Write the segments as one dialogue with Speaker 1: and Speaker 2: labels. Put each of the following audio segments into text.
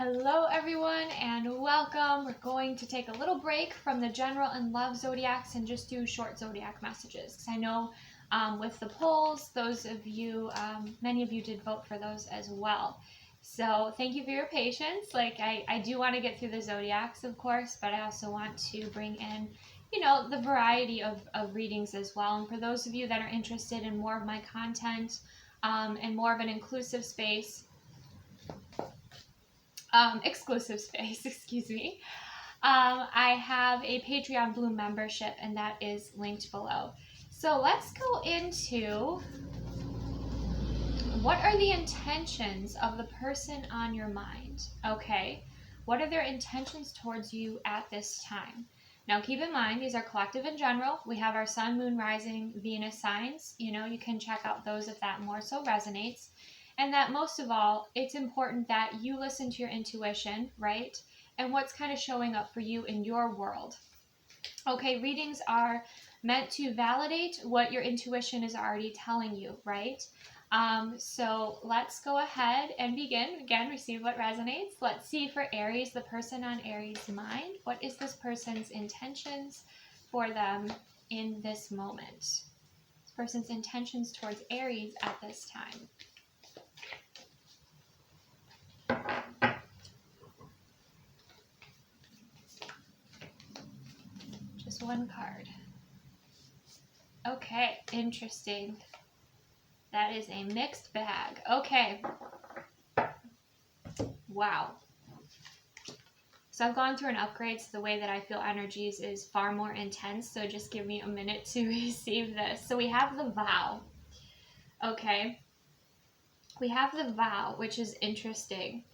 Speaker 1: Hello everyone and welcome. We're going to take a little break from the general and love zodiacs and just do short zodiac messages. Because I know with the polls, those of you, many of you did vote for those as well. So thank you for your patience. I do want to get through the zodiacs, of course, but I also want to bring in, the variety of readings as well. And for those of you that are interested in more of my content and more of an inclusive space, exclusive space, excuse me. I have a Patreon Blue membership, and that is linked below. So let's go into what are the intentions of the person on your mind, okay? What are their intentions towards you at this time? Now, keep in mind, these are collective in general. We have our sun, moon, rising, Venus signs. You can check out those if that more so resonates. And that most of all, it's important that you listen to your intuition, right? And what's kind of showing up for you in your world. Okay, readings are meant to validate what your intuition is already telling you, right? So let's go ahead and begin. Again, receive what resonates. Let's see for Aries, the person on Aries' mind. What is this person's intentions for them in this moment? This person's intentions towards Aries at this time. Just one card. Okay, interesting. That is a mixed bag. Okay. Wow. So I've gone through an upgrade, so the way that I feel energies is far more intense. So just give me a minute to receive this. So we have the vow. Okay. We have the vow, which is interesting.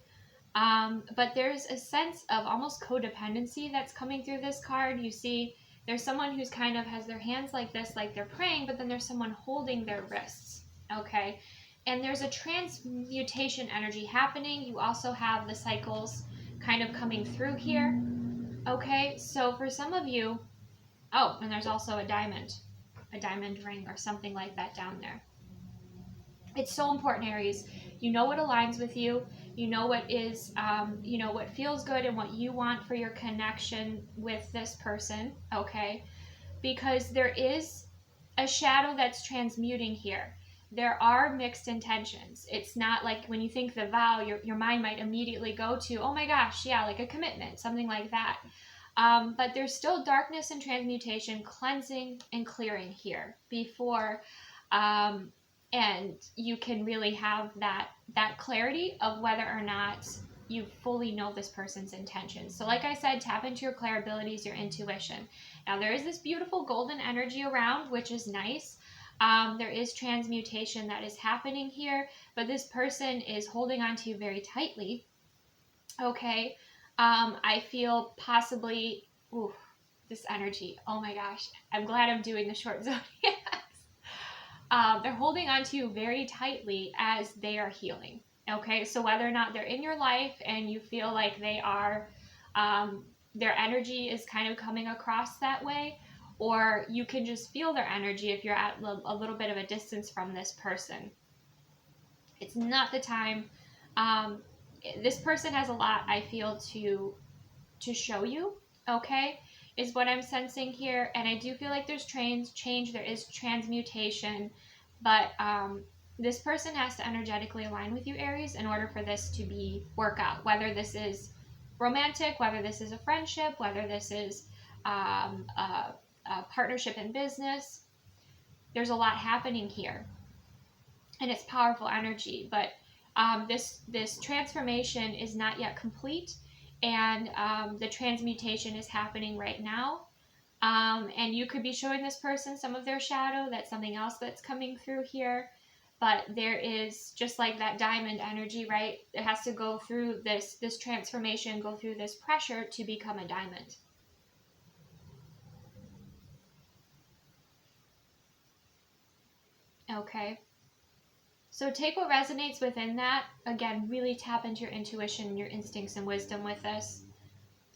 Speaker 1: But there's a sense of almost codependency that's coming through this card. You see, there's someone who's kind of has their hands like this, like they're praying, but then there's someone holding their wrists, okay? And there's a transmutation energy happening. You also have the cycles kind of coming through here, okay? So for some of you, oh, and there's also a diamond ring or something like that down there. It's so important, Aries. You know what aligns with you. You know what is, what feels good and what you want for your connection with this person, okay? Because there is a shadow that's transmuting here. There are mixed intentions. It's not like when you think the vow, your mind might immediately go to, oh my gosh, yeah, like a commitment, something like that. But there's still darkness and transmutation, cleansing and clearing here before... and you can really have that clarity of whether or not you fully know this person's intentions. So like I said, tap into your clair abilities, your intuition. Now there is this beautiful golden energy around, which is nice. There is transmutation that is happening here, but this person is holding on to you very tightly. Okay. I feel possibly, this energy. Oh my gosh. I'm glad I'm doing the short zodiac. They're holding on to you very tightly as they are healing. Okay, so whether or not they're in your life and you feel like they are, their energy is kind of coming across that way, or you can just feel their energy if you're at a little bit of a distance from this person. It's not the time. This person has a lot, I feel, to show you, okay, is what I'm sensing here. And I do feel like there's change, there is transmutation, but this person has to energetically align with you, Aries, in order for this to work out, whether this is romantic, whether this is a friendship, whether this is a partnership in business. There's a lot happening here, and it's powerful energy, but this transformation is not yet complete. And the transmutation is happening right now. And you could be showing this person some of their shadow. That's something else that's coming through here. But there is, just like that diamond energy, right? It has to go through this transformation, go through this pressure to become a diamond. Okay. So take what resonates within that. Again, really tap into your intuition, your instincts and wisdom with this.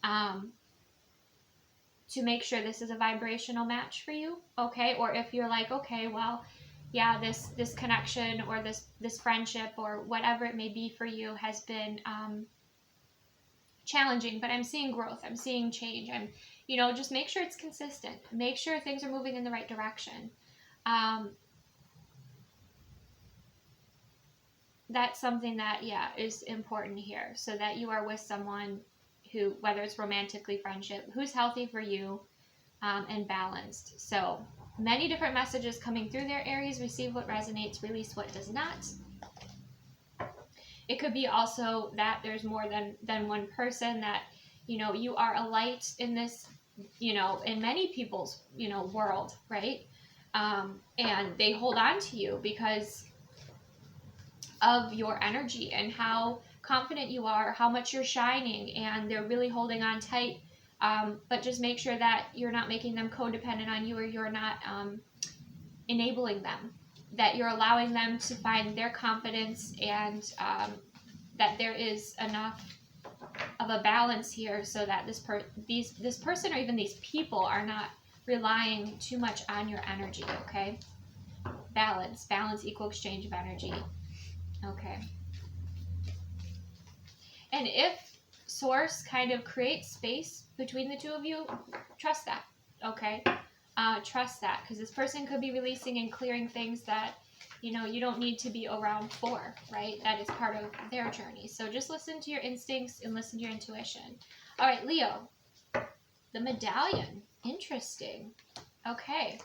Speaker 1: To make sure this is a vibrational match for you, okay? Or if you're like, okay, well, yeah, this connection or this friendship or whatever it may be for you has been challenging, but I'm seeing growth. I'm seeing change. I'm, you know, just make sure it's consistent. Make sure things are moving in the right direction. That's something that, yeah, is important here, so that you are with someone who, whether it's romantically, friendship, who's healthy for you, and balanced. So many different messages coming through there, Aries. Receive what resonates, release what does not. It could be also that there's more than one person, that, you know, you are a light in this, you know, in many people's, you know, world, right? And they hold on to you because of your energy and how confident you are, how much you're shining, and they're really holding on tight. But just make sure that you're not making them codependent on you, or you're not enabling them, that you're allowing them to find their confidence, and that there is enough of a balance here, so that this person or even these people are not relying too much on your energy. Okay, balance equal exchange of energy. Okay, and if source kind of creates space between the two of you, trust that. Okay, trust that, because this person could be releasing and clearing things that, you know, you don't need to be around for, right? That is part of their journey. So just listen to your instincts and listen to your intuition. All right, Leo, the medallion. Interesting. Okay.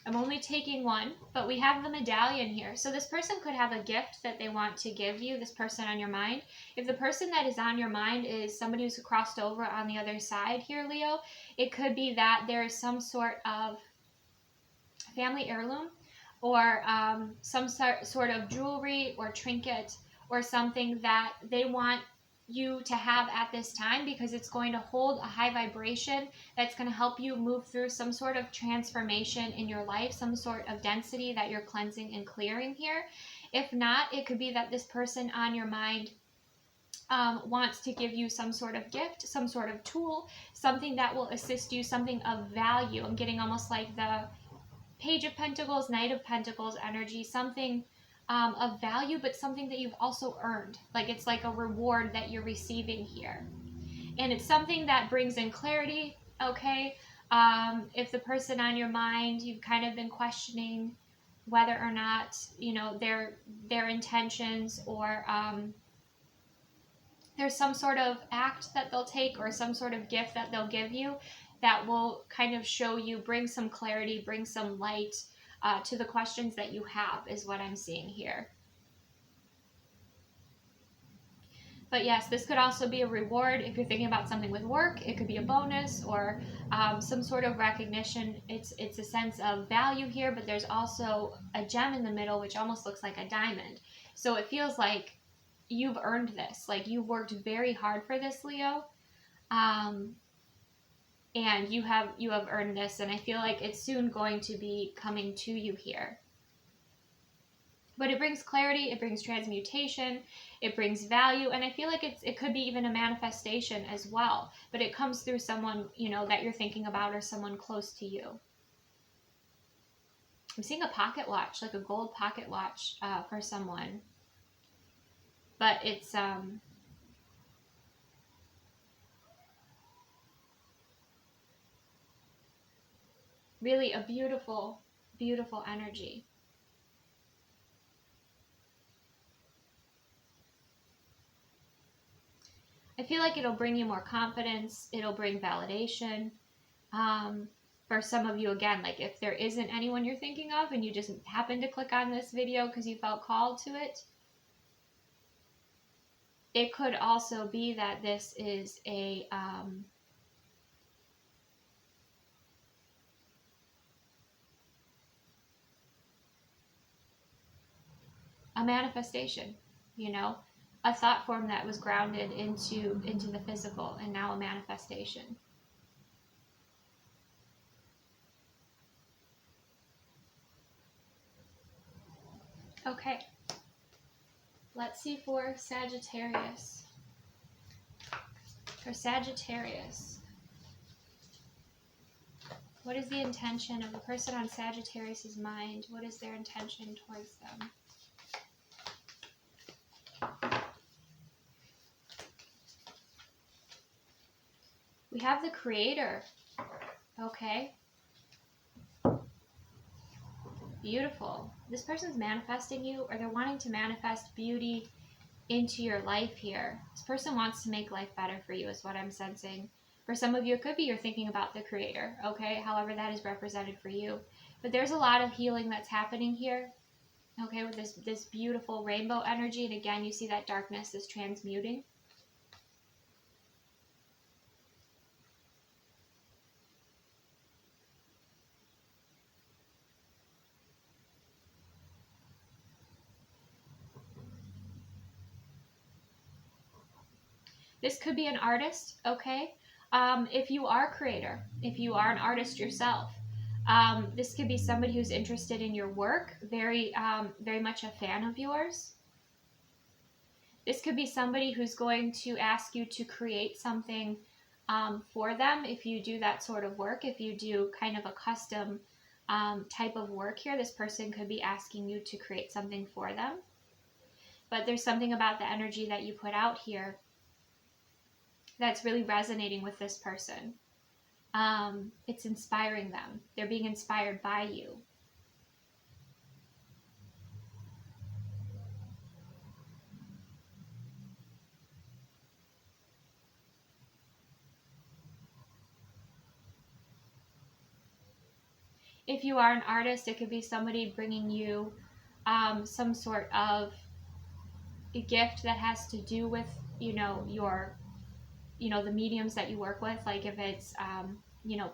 Speaker 1: I'm only taking one, but we have the medallion here. So this person could have a gift that they want to give you, this person on your mind. If the person that is on your mind is somebody who's crossed over on the other side here, Leo, it could be that there is some sort of family heirloom, or some sort of jewelry or trinket, or something that they want you to have at this time, because it's going to hold a high vibration that's going to help you move through some sort of transformation in your life, some sort of density that you're cleansing and clearing here. If not, it could be that this person on your mind wants to give you some sort of gift, some sort of tool, something that will assist you, something of value. I'm getting almost like the Page of Pentacles, Knight of Pentacles energy, something of value, but something that you've also earned. Like it's like a reward that you're receiving here. And it's something that brings in clarity, okay? If the person on your mind, you've kind of been questioning whether or not, you know, their intentions, or there's some sort of act that they'll take, or some sort of gift that they'll give you, that will kind of show you, bring some clarity, bring some light to the questions that you have, is what I'm seeing here. But yes, this could also be a reward if you're thinking about something with work. It could be a bonus, or some sort of recognition. It's a sense of value here, but there's also a gem in the middle, which almost looks like a diamond. So it feels like you've earned this, like you've worked very hard for this, Leo. And you have earned this, and I feel like it's soon going to be coming to you here. But it brings clarity, it brings transmutation, it brings value, and I feel like it could be even a manifestation as well. But it comes through someone, you know, that you're thinking about, or someone close to you. I'm seeing a pocket watch, like a gold pocket watch for someone. But it's really a beautiful, beautiful energy. I feel like it'll bring you more confidence. It'll bring validation. For some of you, again, like if there isn't anyone you're thinking of and you just happen to click on this video because you felt called to it, it could also be that this is a manifestation, you know, a thought form that was grounded into the physical, and now a manifestation. Okay, let's see for Sagittarius. For Sagittarius, what is the intention of the person on Sagittarius's mind? What is their intention towards them? We have the Creator. Okay. Beautiful. This person's manifesting you, or they're wanting to manifest beauty into your life here. This person wants to make life better for you is what I'm sensing. For some of you, it could be you're thinking about the Creator, okay? However that is represented for you. But there's a lot of healing that's happening here, okay, with this beautiful rainbow energy. And again, you see that darkness is transmuting. This could be an artist, okay? If you are a creator, if you are an artist yourself, this could be somebody who's interested in your work, very much a fan of yours. This could be somebody who's going to ask you to create something for them. If you do that sort of work, if you do kind of a custom type of work here, this person could be asking you to create something for them. But there's something about the energy that you put out here that's really resonating with this person. It's inspiring them. They're being inspired by you. If you are an artist, it could be somebody bringing you some sort of a gift that has to do with, the mediums that you work with. Like if it's,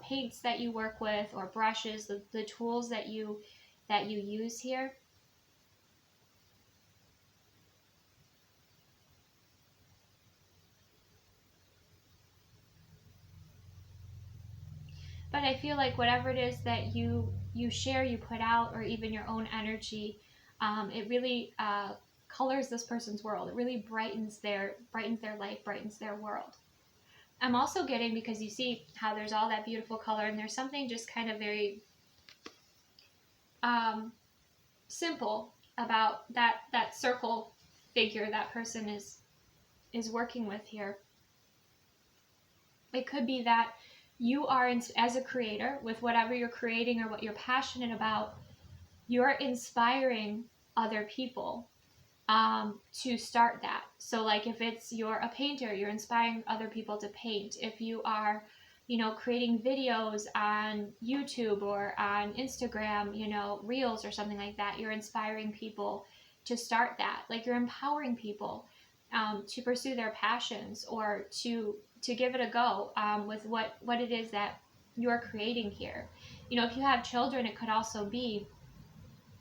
Speaker 1: paints that you work with, or brushes, the tools that you use here. But I feel like whatever it is that you share, you put out, or even your own energy, it really colors this person's world. It really brightens their life, brightens their world. I'm also getting, because you see how there's all that beautiful color, and there's something just kind of very simple about that circle figure that person is working with here. It could be that you are, as a creator, with whatever you're creating or what you're passionate about, you're inspiring other people to start that. So like if you're a painter, you're inspiring other people to paint. If you are, creating videos on YouTube or on Instagram, Reels or something like that, you're inspiring people to start that. Like you're empowering people to pursue their passions, or to give it a go with what it is that you're creating here. If you have children, it could also be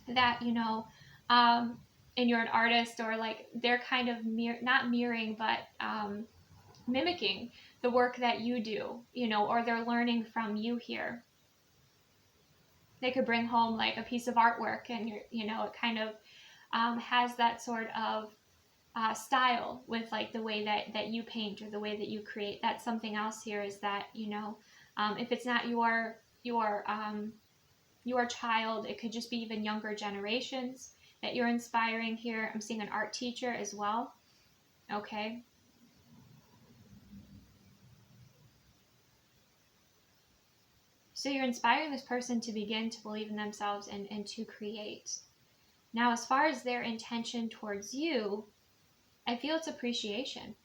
Speaker 1: that, and you're an artist, or like they're kind of not mirroring, but mimicking the work that you do, or they're learning from you here. They could bring home like a piece of artwork, and it kind of has that sort of style with like the way that you paint, or the way that you create. That's something else here, is that, if it's not your child, it could just be even younger generations that you're inspiring here. I'm seeing an art teacher as well. Okay. So you're inspiring this person to begin to believe in themselves and to create. Now, as far as their intention towards you, I feel it's appreciation.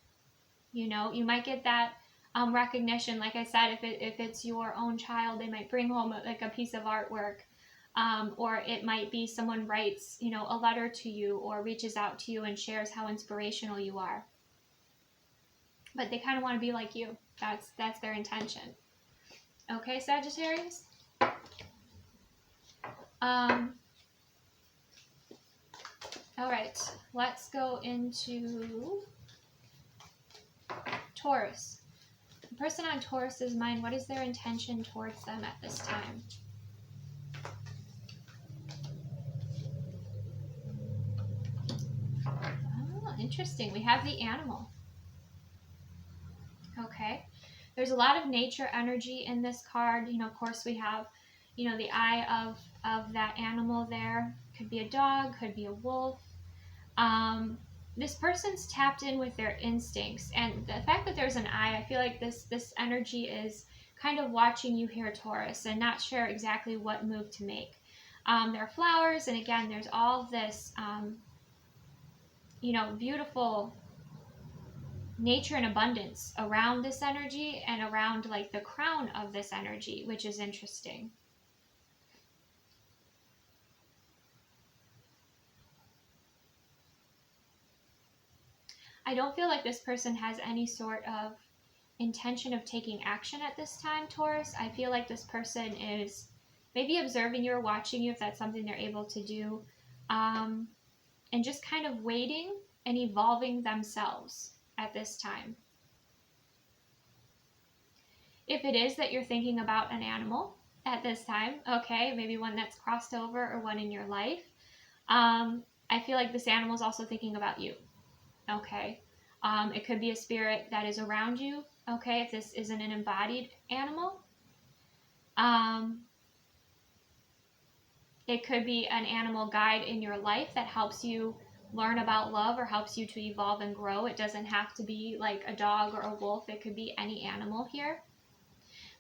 Speaker 1: You might get that recognition. Like I said, if it's your own child, they might bring home like a piece of artwork. Or it might be someone writes, a letter to you, or reaches out to you and shares how inspirational you are. But they kind of want to be like you. That's their intention. Okay, Sagittarius? All right, let's go into Taurus. The person on Taurus's mind, what is their intention towards them at this time? Oh, interesting. We have the animal. Okay. There's a lot of nature energy in this card. Of course, we have, the eye of that animal there. Could be a dog, could be a wolf. this person's tapped in with their instincts, and the fact that there's an eye, I feel like this energy is kind of watching you here, Taurus, and not sure exactly what move to make. There are flowers, and again, there's all this, beautiful nature and abundance around this energy and around like the crown of this energy, which is interesting. I don't feel like this person has any sort of intention of taking action at this time, Taurus. I feel like this person is maybe observing you or watching you, if that's something they're able to do, and just kind of waiting and evolving themselves at this time. If it is that you're thinking about an animal at this time, okay, maybe one that's crossed over or one in your life, I feel like this animal is also thinking about you, okay? It could be a spirit that is around you, okay, if this isn't an embodied animal. It could be an animal guide in your life that helps you learn about love or helps you to evolve and grow. It doesn't have to be like a dog or a wolf. It could be any animal here.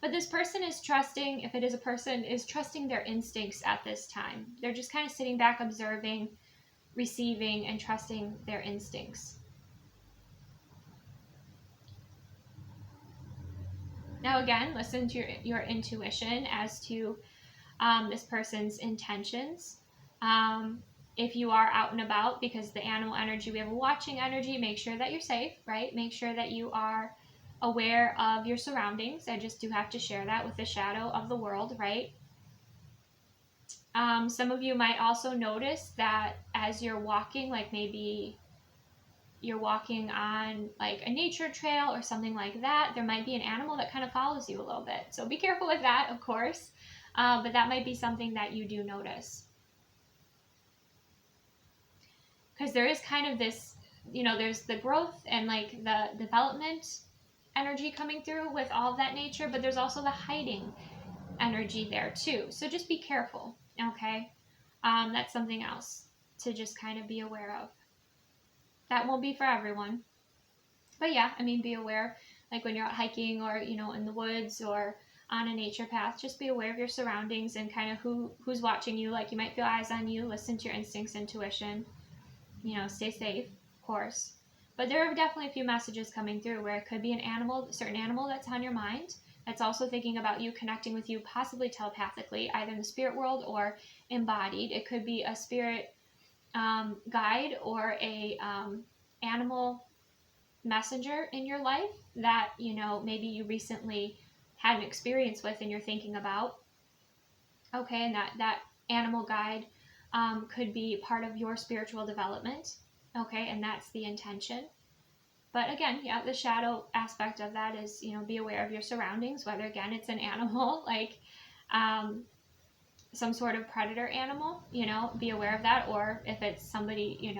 Speaker 1: But this person is trusting, if it is a person, is trusting their instincts at this time. They're just kind of sitting back, observing, receiving, and trusting their instincts. Now again, listen to your intuition as to this person's intentions. If you are out and about, because the animal energy, we have a watching energy, make sure that you're safe, right? Make sure that you are aware of your surroundings. I just do have to share that with the shadow of the world, right? Some of you might also notice that as you're walking, like maybe you're walking on like a nature trail or something like that, there might be an animal that kind of follows you a little bit. So be careful with that, of course. But that might be something that you do notice. Because there is kind of this, there's the growth and like the development energy coming through with all of that nature, but there's also the hiding energy there too. So just be careful, okay? That's something else to just kind of be aware of. That won't be for everyone. But yeah, be aware, like when you're out hiking or, in the woods or on a nature path, just be aware of your surroundings and kind of who's watching you. Like you might feel eyes on you, listen to your instincts, intuition, stay safe, of course. But there are definitely a few messages coming through where it could be a certain animal that's on your mind, that's also thinking about you, connecting with you, possibly telepathically, either in the spirit world or embodied. It could be a spirit guide or a animal messenger in your life that, maybe you recently had an experience with and you're thinking about. Okay, and that animal guide could be part of your spiritual development. Okay, and that's the intention. But again, yeah, the shadow aspect of that is, be aware of your surroundings, whether again it's an animal, like some sort of predator animal, be aware of that. Or if it's somebody,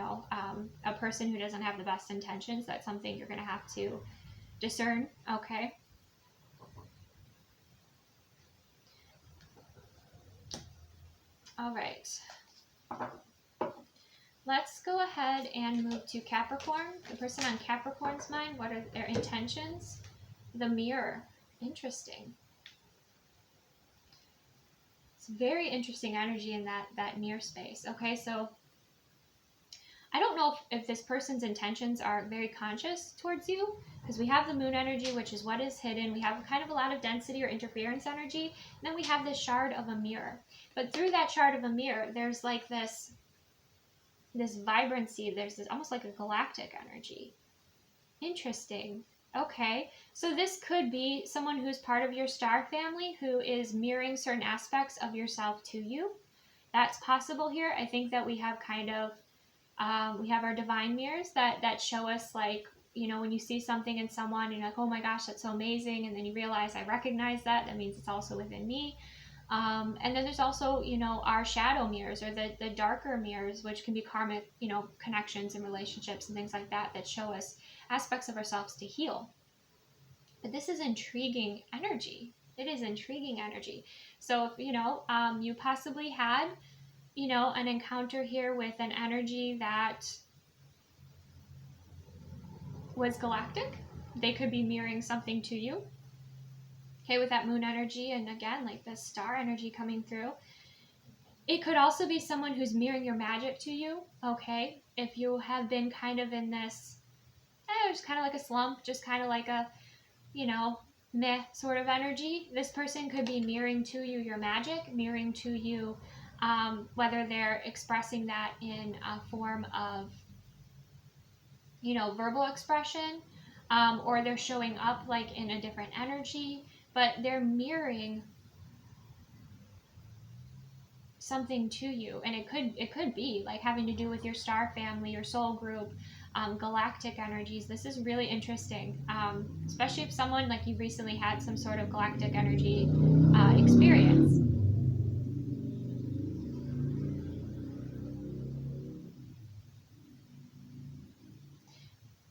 Speaker 1: a person who doesn't have the best intentions, that's something you're going to have to discern. Okay. All right. Let's go ahead and move to Capricorn. The person on Capricorn's mind, what are their intentions? The Mirror. Interesting. It's very interesting energy in that near space. Okay, so I don't know if this person's intentions are very conscious towards you, because we have the moon energy, which is what is hidden. We have kind of a lot of density or interference energy. And then we have this shard of a mirror. But through that shard of a mirror, there's like this vibrancy. There's this almost like a galactic energy. Interesting. Okay, so this could be someone who's part of your star family who is mirroring certain aspects of yourself to you. That's possible here. I think that we have kind of, we have our divine mirrors that show us, like, when you see something in someone and you're like, oh my gosh, that's so amazing. And then you realize, I recognize that. That means it's also within me. And then there's also, our shadow mirrors, or the darker mirrors, which can be karmic, connections and relationships and things like that show us aspects of ourselves to heal. But this is intriguing energy. It is intriguing energy. So if, you possibly had, an encounter here with an energy that was galactic. They could be mirroring something to you. Okay, with that moon energy, and again, like the star energy coming through. It could also be someone who's mirroring your magic to you, okay? If you have been kind of in this, just kind of like a slump, just kind of like a, meh sort of energy, this person could be mirroring to you your magic, mirroring to you, whether they're expressing that in a form of, verbal expression, or they're showing up like in a different energy, but they're mirroring something to you. And it could be like having to do with your star family, your soul group, galactic energies. This is really interesting, especially if someone like you recently had some sort of galactic energy experience.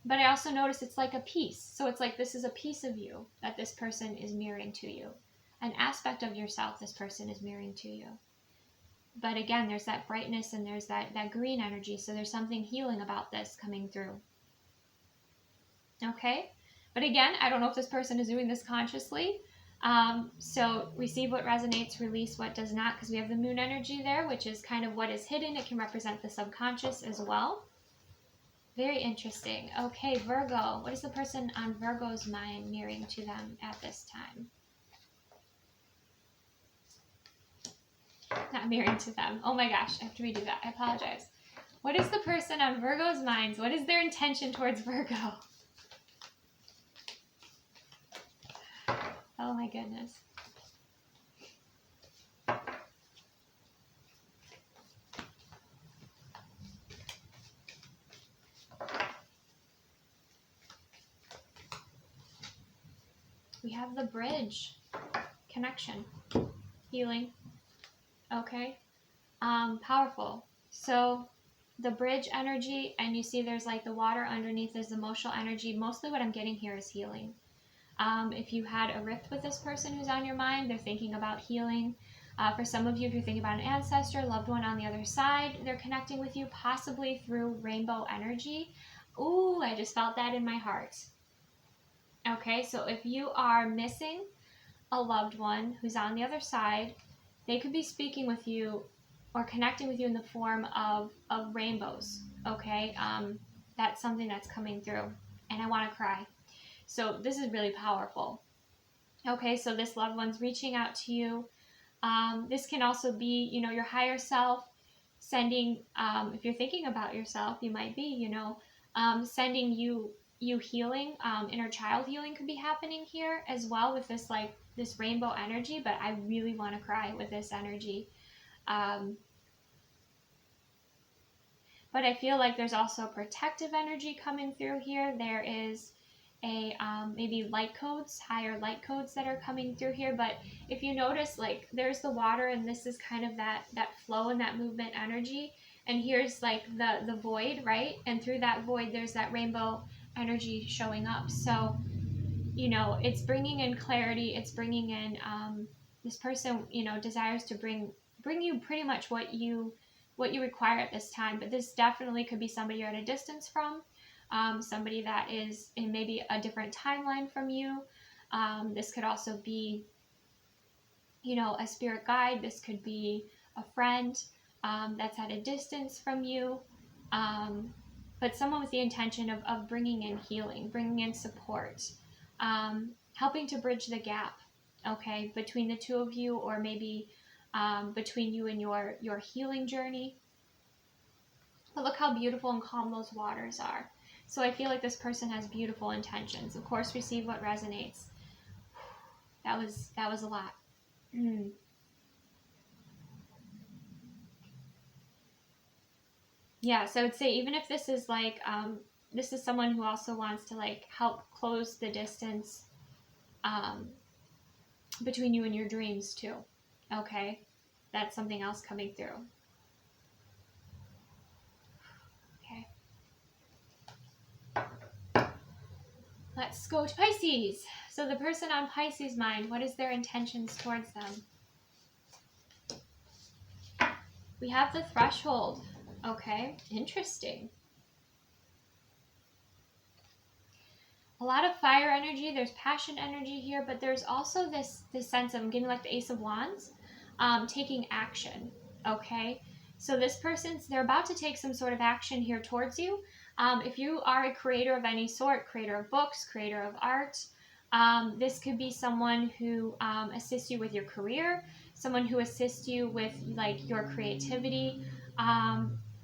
Speaker 1: But I also notice it's like a piece. So it's like this is a piece of you that this person is mirroring to you. An aspect of yourself this person is mirroring to you. But again, there's that brightness and there's that green energy. So there's something healing about this coming through. Okay? But again, I don't know if this person is doing this consciously. So receive what resonates, release what does not, because we have the moon energy there, which is kind of what is hidden. It can represent the subconscious as well. Very interesting. Okay, Virgo. What is the person on Virgo's mind mirroring to them at this time? Not mirroring to them. Oh my gosh, I have to redo that. I apologize. What is the person on Virgo's minds? What is their intention towards Virgo? Oh my goodness. We have the bridge, connection, healing. Okay, powerful. So the bridge energy, and you see there's like the water underneath, there's emotional energy. Mostly what I'm getting here is healing. If you had a rift with this person who's on your mind, they're thinking about healing. For some of you, if you're thinking about an ancestor, loved one on the other side, they're connecting with you possibly through rainbow energy. Ooh, I just felt that in my heart. Okay, so if you are missing a loved one who's on the other side, they could be speaking with you or connecting with you in the form of rainbows. Okay, that's something that's coming through, and I want to cry. So this is really powerful. Okay, so this loved one's reaching out to you. This can also be, your higher self sending, if you're thinking about yourself, you might be, sending you healing. Inner child healing could be happening here as well with this, like, this rainbow energy, but I really want to cry with this energy. But I feel like there's also protective energy coming through here. There is a maybe light codes, higher light codes that are coming through here. But if you notice, like, there's the water, and this is kind of that flow and that movement energy. And here's like the void, right? And through that void, there's that rainbow energy showing up. So, it's bringing in clarity. It's bringing in this person, desires to bring you pretty much what you require at this time. But this definitely could be somebody you're at a distance from. Somebody that is in maybe a different timeline from you. This could also be, a spirit guide. This could be a friend that's at a distance from you. But someone with the intention of bringing in healing, bringing in support, helping to bridge the gap, okay, between the two of you, or maybe between you and your healing journey. But look how beautiful and calm those waters are. So I feel like this person has beautiful intentions. Of course, receive what resonates. That was a lot. Yeah, so I would say even if this is like, this is someone who also wants to like help close the distance between you and your dreams too. Okay, that's something else coming through. Let's go to Pisces. So the person on Pisces' mind, what is their intentions towards them? We have the threshold. Okay, interesting. a lot of fire energy. There's passion energy here, but there's also this sense of, I'm getting like the Ace of Wands, taking action. Okay, so this person's, they're about to take some sort of action here towards you. If you are a creator of any sort, creator of books, creator of art, this could be someone who assists you with your career, someone who assists you with like your creativity.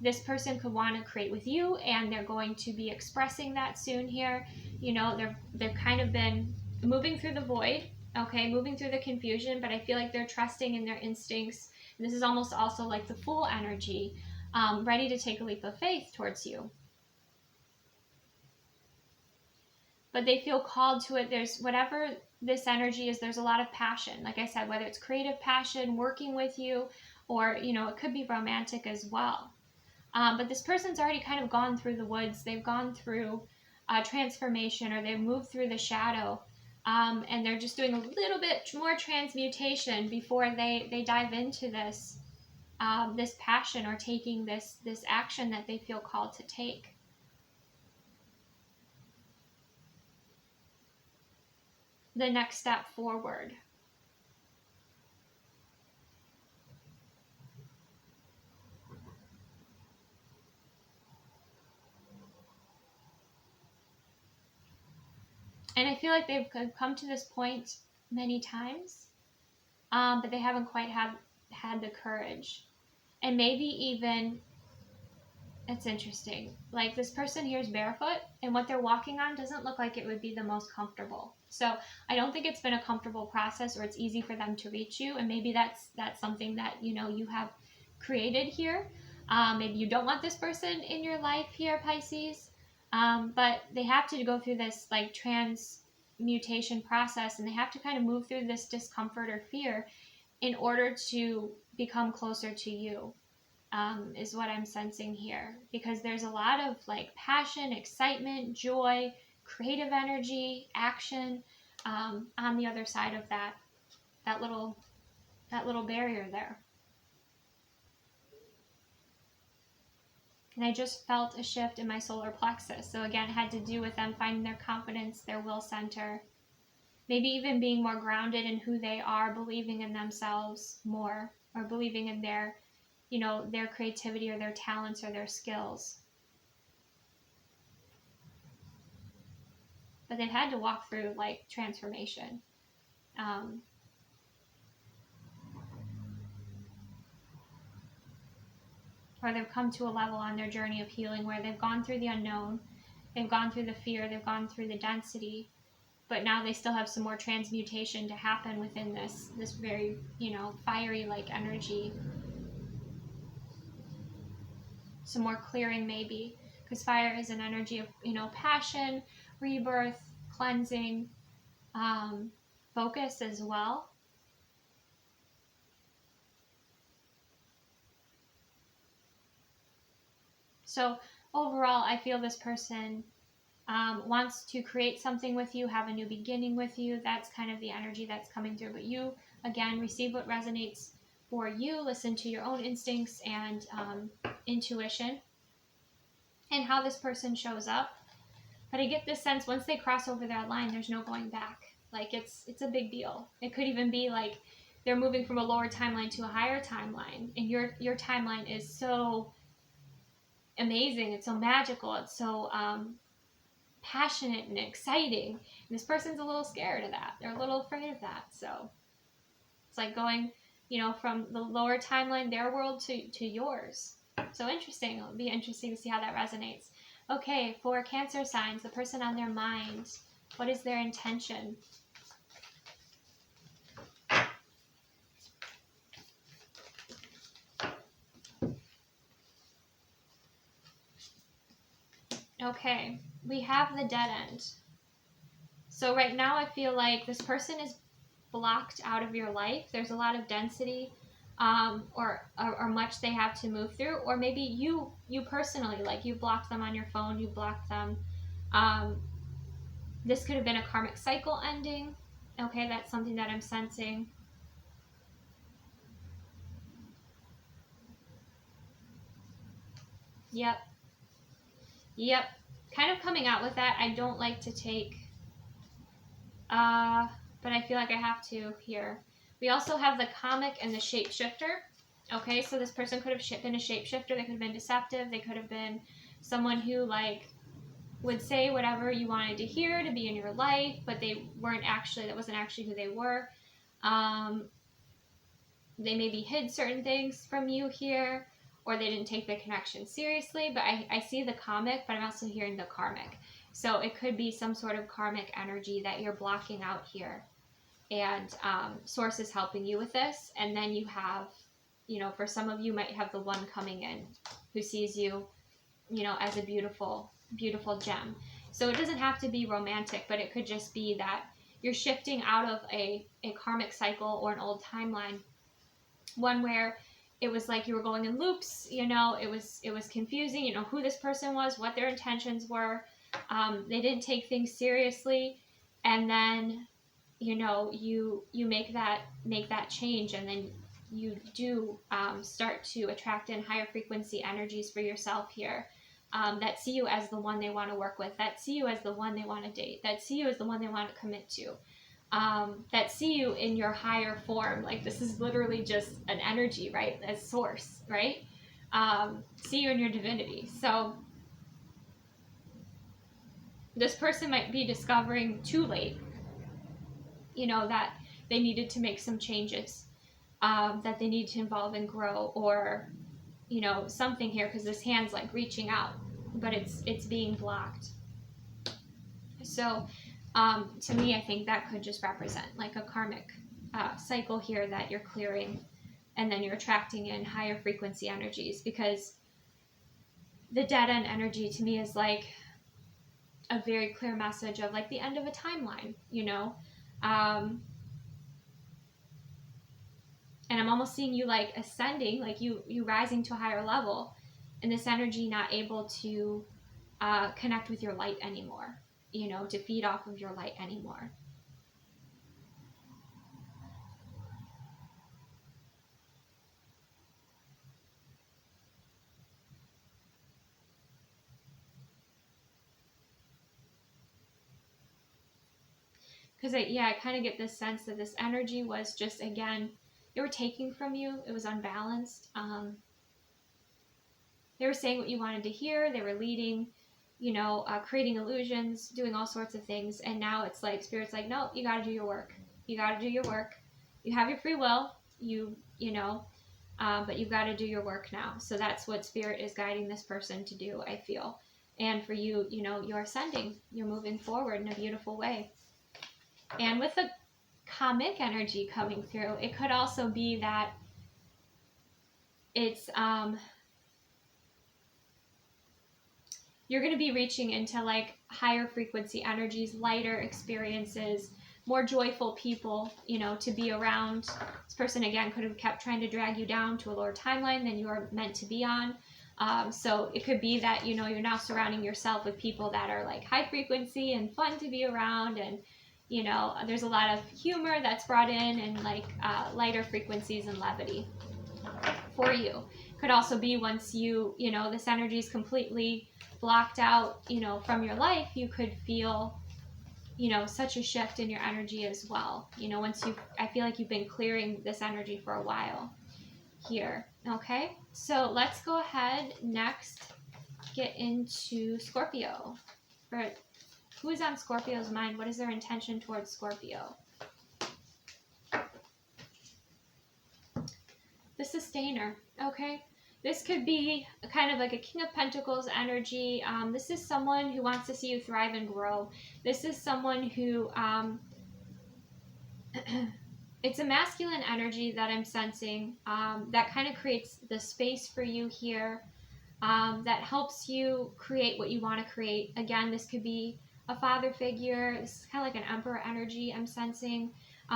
Speaker 1: This person could want to create with you, and they're going to be expressing that soon here. You know, they've kind of been moving through the void, okay, moving through the confusion, but I feel like they're trusting in their instincts. And this is almost also like the Fool energy, ready to take a leap of faith towards you. But they feel called to it. There's whatever this energy is, there's a lot of passion. Like I said, whether it's creative passion, working with you, or, you know, it could be romantic as well. But this person's already kind of gone through the woods. They've gone through transformation, or they've moved through the shadow. And they're just doing a little bit more transmutation before they dive into this this passion, or taking this action that they feel called to take. The next step forward. And I feel like they've come to this point many times, but they haven't quite had the courage. And maybe even, it's interesting, like this person here is barefoot, and what they're walking on doesn't look like it would be the most comfortable. So I don't think it's been a comfortable process, or it's easy for them to reach you. And maybe that's something that, you know, you have created here. Maybe you don't want this person in your life here, Pisces. But they have to go through this like transmutation process, and they have to kind of move through this discomfort or fear in order to become closer to you, is what I'm sensing here. Because there's a lot of like passion, excitement, joy, creative energy, action, on the other side of that little barrier there. And I just felt a shift in my solar plexus. So again, it had to do with them finding their confidence, their will center, maybe even being more grounded in who they are, believing in themselves more, or believing in their, you know, their creativity or their talents or their skills. But they've had to walk through like transformation. Or they've come to a level on their journey of healing where they've gone through the unknown, they've gone through the fear, they've gone through the density, but now they still have some more transmutation to happen within this very, you know, fiery like energy. Some more clearing maybe, because fire is an energy of, you know, passion, rebirth, cleansing, focus as well. So overall, I feel this person wants to create something with you, have a new beginning with you. That's kind of the energy that's coming through. But you, again, receive what resonates for you. Listen to your own instincts and intuition and how this person shows up. But I get this sense once they cross over that line, there's no going back. Like it's a big deal. It could even be like they're moving from a lower timeline to a higher timeline, and your timeline is so amazing. It's so magical. It's so passionate and exciting. And this person's a little scared of that. They're a little afraid of that. So it's like going, you know, from the lower timeline, their world, to yours. So interesting. It'll be interesting to see how that resonates. Okay, for Cancer signs, the person on their mind, what is their intention? Okay, we have the dead end. So right now I feel like this person is blocked out of your life. There's a lot of density, or much they have to move through, or maybe you personally, like you blocked them on your phone, you blocked them. This could have been a karmic cycle ending. Okay, that's something that I'm sensing. Yep. Kind of coming out with that. I don't like to take But I feel like I have to here. We also have the comic and the shapeshifter. Okay, so this person could have been a shapeshifter. They could have been deceptive. They could have been someone who like would say whatever you wanted to hear to be in your life, but they weren't actually, that wasn't actually who they were. They maybe hid certain things from you here, or they didn't take the connection seriously. But I see the comic, but I'm also hearing the karmic. So it could be some sort of karmic energy that you're blocking out here. And source is helping you with this. And then you have, you know, for some of you might have the one coming in who sees you, you know, as a beautiful, beautiful gem. So it doesn't have to be romantic, but it could just be that you're shifting out of a karmic cycle or an old timeline, one where it was like you were going in loops, you know, it was confusing, you know, who this person was, what their intentions were. They didn't take things seriously, and then, you know, you make that change, and then you do start to attract in higher frequency energies for yourself here, that see you as the one they want to work with, that see you as the one they want to date, that see you as the one they want to commit to, that see you in your higher form. Like, this is literally just an energy, right? As source, right? See you in your divinity. So this person might be discovering too late, you know, that they needed to make some changes, that they need to evolve and grow, or, you know, something here, because this hand's like reaching out, but it's being blocked. So to me, I think that could just represent like a karmic cycle here that you're clearing, and then you're attracting in higher frequency energies, because the dead end energy to me is like a very clear message of like the end of a timeline, you know. And I'm almost seeing you like ascending, like you rising to a higher level, and this energy not able to connect with your light anymore, you know, to feed off of your light anymore. Because I kind of get this sense that this energy was just, again, they were taking from you. It was unbalanced. They were saying what you wanted to hear. They were leading, you know, creating illusions, doing all sorts of things. And now it's like, Spirit's like, no, you got to do your work. You got to do your work. You have your free will, you know, but you've got to do your work now. So that's what Spirit is guiding this person to do, I feel. And for you, you know, you're ascending. You're moving forward in a beautiful way. And with the comic energy coming through, it could also be that it's you're going to be reaching into like higher frequency energies, lighter experiences, more joyful people, you know, to be around. This person, again, could have kept trying to drag you down to a lower timeline than you are meant to be on. So it could be that, you know, you're now surrounding yourself with people that are like high frequency and fun to be around, and, you know, there's a lot of humor that's brought in, and like lighter frequencies and levity for you. Could also be once you know, this energy is completely blocked out, you know, from your life, you could feel, you know, such a shift in your energy as well. You know, once I feel like you've been clearing this energy for a while here. Okay, so let's go ahead next, get into Scorpio. Who is on Scorpio's mind? What is their intention towards Scorpio? The Sustainer. Okay, this could be kind of like a King of Pentacles energy. This is someone who wants to see you thrive and grow. This is someone who it's a masculine energy that I'm sensing, that kind of creates the space for you here, that helps you create what you want to create. Again, this could be a father figure. This is kind of like an emperor energy I'm sensing.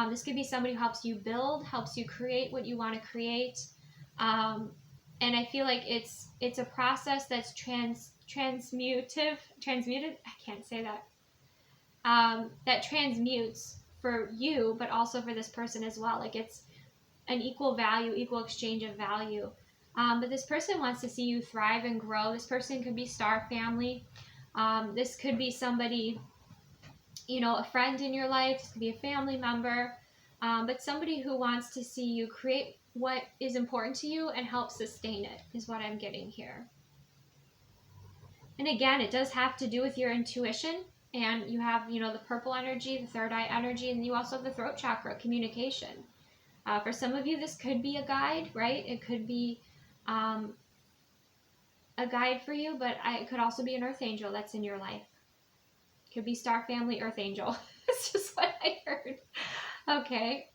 Speaker 1: This could be somebody who helps you build, helps you create what you want to create. And I feel like it's a process that's transmuted, I can't say that, that transmutes for you, but also for this person as well. Like, it's an equal value, equal exchange of value. But this person wants to see you thrive and grow. This person could be star family. This could be somebody you know, a friend in your life. This could be a family member, but somebody who wants to see you create what is important to you and help sustain it is what I'm getting here. And again, it does have to do with your intuition. And you have, you know, the purple energy, the third eye energy, and you also have the throat chakra, communication. For some of you, this could be a guide, right? It could be a guide for you, but it could also be an earth angel that's in your life. It could be star family, earth angel. It's just what I heard. Okay.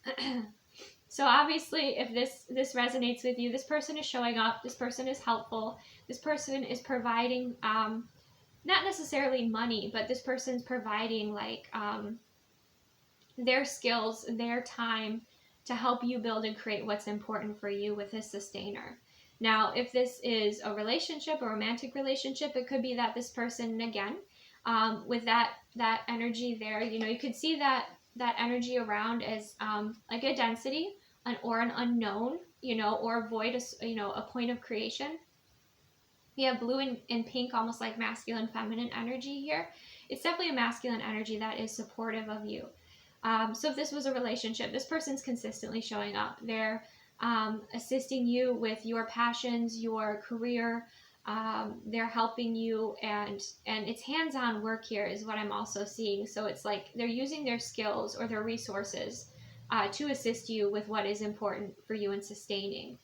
Speaker 1: So obviously, if this resonates with you, this person is showing up. This person is helpful. This person is providing, not necessarily money, but this person's providing like their skills, their time to help you build and create what's important for you with this sustainer. Now, if this is a relationship, a romantic relationship, it could be that this person, again, with that energy there, you know, you could see that energy around as like a density, or an unknown, you know, or a void, you know, a point of creation. We have blue and pink, almost like masculine, feminine energy here. It's definitely a masculine energy that is supportive of you. So if this was a relationship, this person's consistently showing up. They're assisting you with your passions, your career. They're helping you, and it's hands-on work here is what I'm also seeing. So it's like they're using their skills or their resources to assist you with what is important for you and sustaining.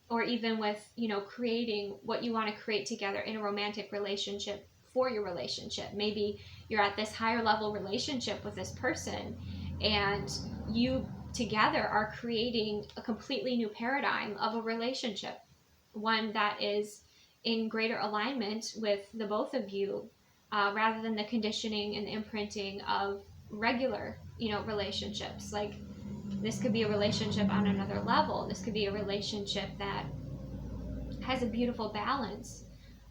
Speaker 1: Or even with, you know, creating what you want to create together in a romantic relationship for your relationship. Maybe you're at this higher level relationship with this person and you together are creating a completely new paradigm of a relationship, one that is in greater alignment with the both of you, rather than the conditioning and the imprinting of regular, you know, relationships. Like this could be a relationship on another level. This could be a relationship that has a beautiful balance,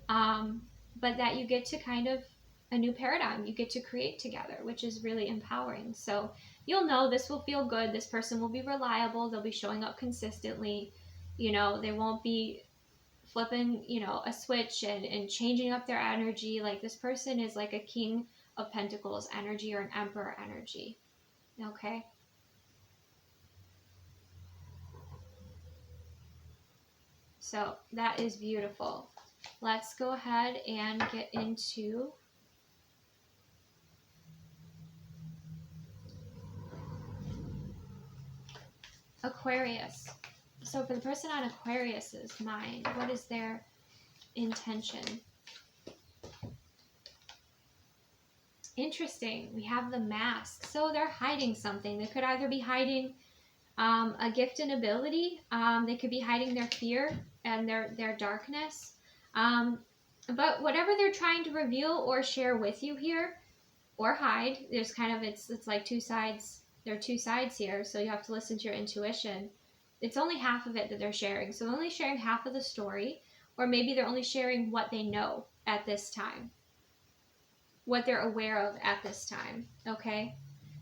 Speaker 1: but that you get to kind of a new paradigm you get to create together, which is really empowering. So you'll know this will feel good. This person will be reliable. They'll be showing up consistently. You know, they won't be flipping, you know, a switch and changing up their energy. Like this person is like a King of Pentacles energy or an Emperor energy. Okay. So that is beautiful. Let's go ahead and get into Aquarius. So for the person on Aquarius's mind, what is their intention? Interesting. We have the mask. So they're hiding something. They could either be hiding a gift and ability. They could be hiding their fear and their darkness. But whatever they're trying to reveal or share with you here, or hide, there's kind of, it's like two sides. There are two sides here, so you have to listen to your intuition. It's only half of it that they're sharing. So they're only sharing half of the story, or maybe they're only sharing what they know at this time, what they're aware of at this time, okay?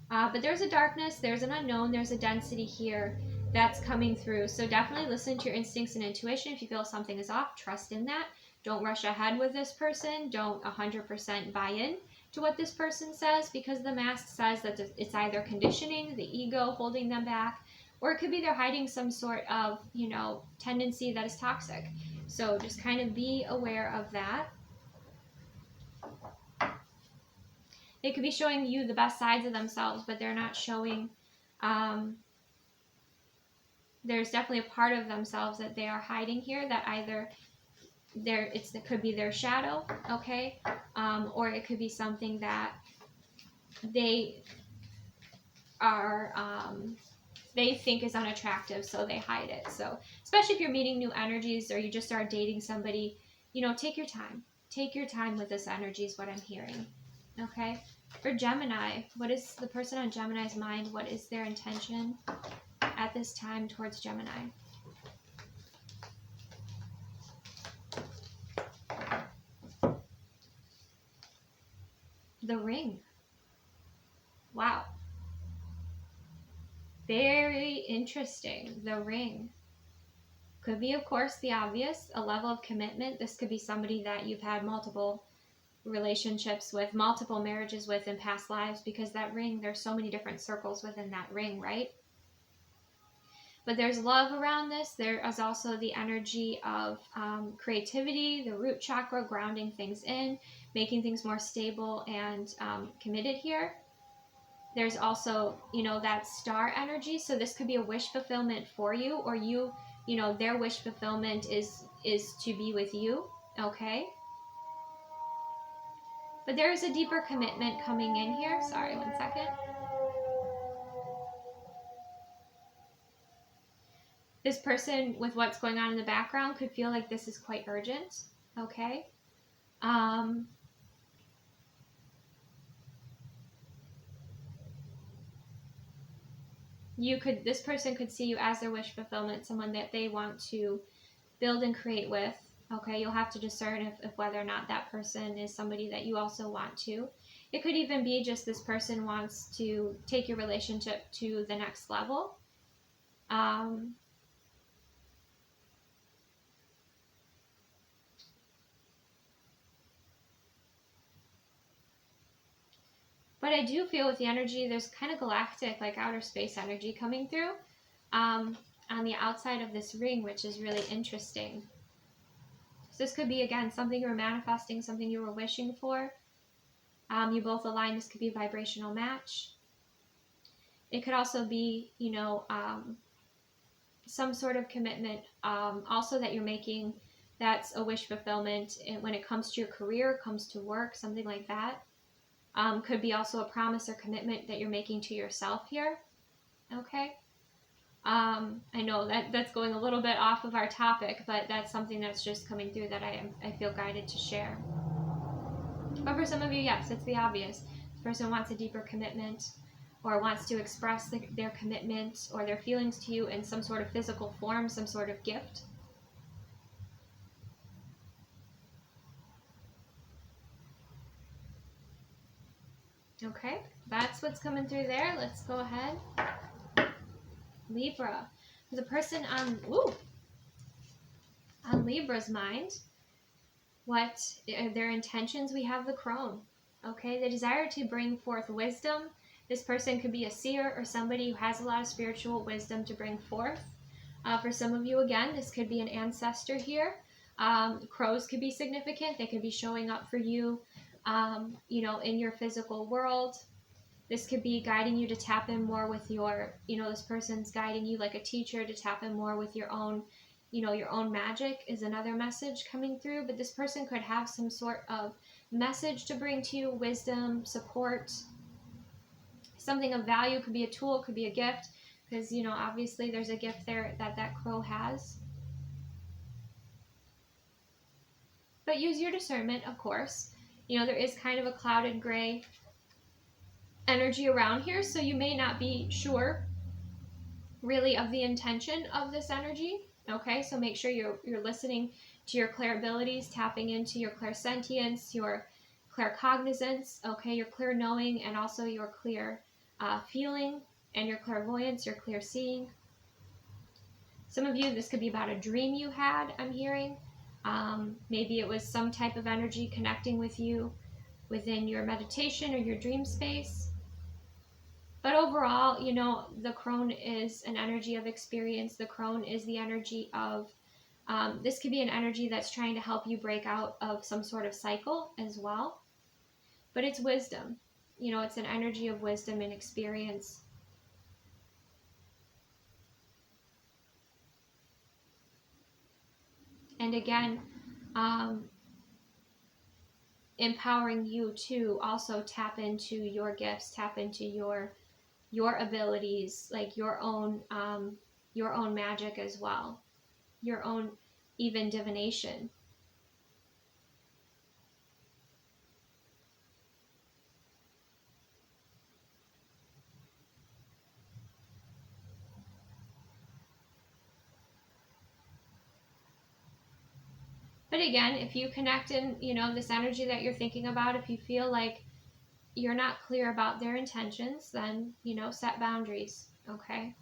Speaker 1: But there's a darkness, there's an unknown, there's a density here that's coming through. So definitely listen to your instincts and intuition. If you feel something is off, trust in that. Don't rush ahead with this person. Don't 100% buy in to what this person says, because the mask says that it's either conditioning, the ego holding them back, or it could be they're hiding some sort of, you know, tendency that is toxic. So just kind of be aware of that. They could be showing you the best sides of themselves, but they're not showing, there's definitely a part of themselves that they are hiding here, that either it could be their shadow, okay? Or it could be something that they are, they think is unattractive, so they hide it. So especially if you're meeting new energies or you just start dating somebody, you know, take your time. Take your time with this energy is what I'm hearing, okay? For Gemini, what is the person on Gemini's mind? What is their intention at this time towards Gemini? The Ring. Wow. Very interesting. The Ring. Could be, of course, the obvious, a level of commitment. This could be somebody that you've had multiple relationships with, multiple marriages with in past lives, because that ring, there's so many different circles within that ring, right? But there's love around this. There is also the energy of creativity, the root chakra, grounding things in, making things more stable and committed here. There's also, you know, that star energy. So this could be a wish fulfillment for you, or you know, their wish fulfillment is to be with you, okay? But there is a deeper commitment coming in here. Sorry, one second. This person, with what's going on in the background, could feel like this is quite urgent, okay? This person could see you as their wish fulfillment, someone that they want to build and create with, okay? You'll have to discern if whether or not that person is somebody that you also want to. It could even be just this person wants to take your relationship to the next level. But I do feel with the energy, there's kind of galactic, like outer space energy coming through on the outside of this ring, which is really interesting. So this could be, again, something you were manifesting, something you were wishing for. You both align. This could be a vibrational match. It could also be, you know, some sort of commitment also that you're making that's a wish fulfillment when it comes to your career, comes to work, something like that. Could be also a promise or commitment that you're making to yourself here, okay? I know that's going a little bit off of our topic, but that's something that's just coming through that I feel guided to share. But for some of you, yes, it's the obvious. This person wants a deeper commitment, or wants to express their commitment or their feelings to you in some sort of physical form, some sort of gift. Okay, that's what's coming through there. Let's go ahead. Libra. There's a person on Libra's mind. What are their intentions? We have the crone. Okay, the desire to bring forth wisdom. This person could be a seer or somebody who has a lot of spiritual wisdom to bring forth. For some of you, again, this could be an ancestor here. Crows could be significant. They could be showing up for you, you know, in your physical world. This could be guiding you to tap in more with your, you know, this person's guiding you like a teacher to tap in more with your own, you know, your own magic is another message coming through. But this person could have some sort of message to bring to you, wisdom, support, something of value. Could be a tool, could be a gift, because, you know, obviously there's a gift there that crow has. But use your discernment, of course. You know, there is kind of a clouded gray energy around here, so you may not be sure really of the intention of this energy. Okay, so make sure you're listening to your clair abilities, tapping into your clairsentience, your claircognizance, okay, your clear knowing, and also your clear feeling, and your clairvoyance, your clear seeing. Some of you, this could be about a dream you had, I'm hearing. Maybe it was some type of energy connecting with you within your meditation or your dream space. But overall, you know, the crone is an energy of experience. The crone is the energy of, this could be an energy that's trying to help you break out of some sort of cycle as well. But it's wisdom. You know, it's an energy of wisdom and experience. And again, empowering you to also tap into your gifts, tap into your abilities, like your own magic as well, your own even divination. But again, if you connect in, you know, this energy that you're thinking about, if you feel like you're not clear about their intentions, then, you know, set boundaries, okay?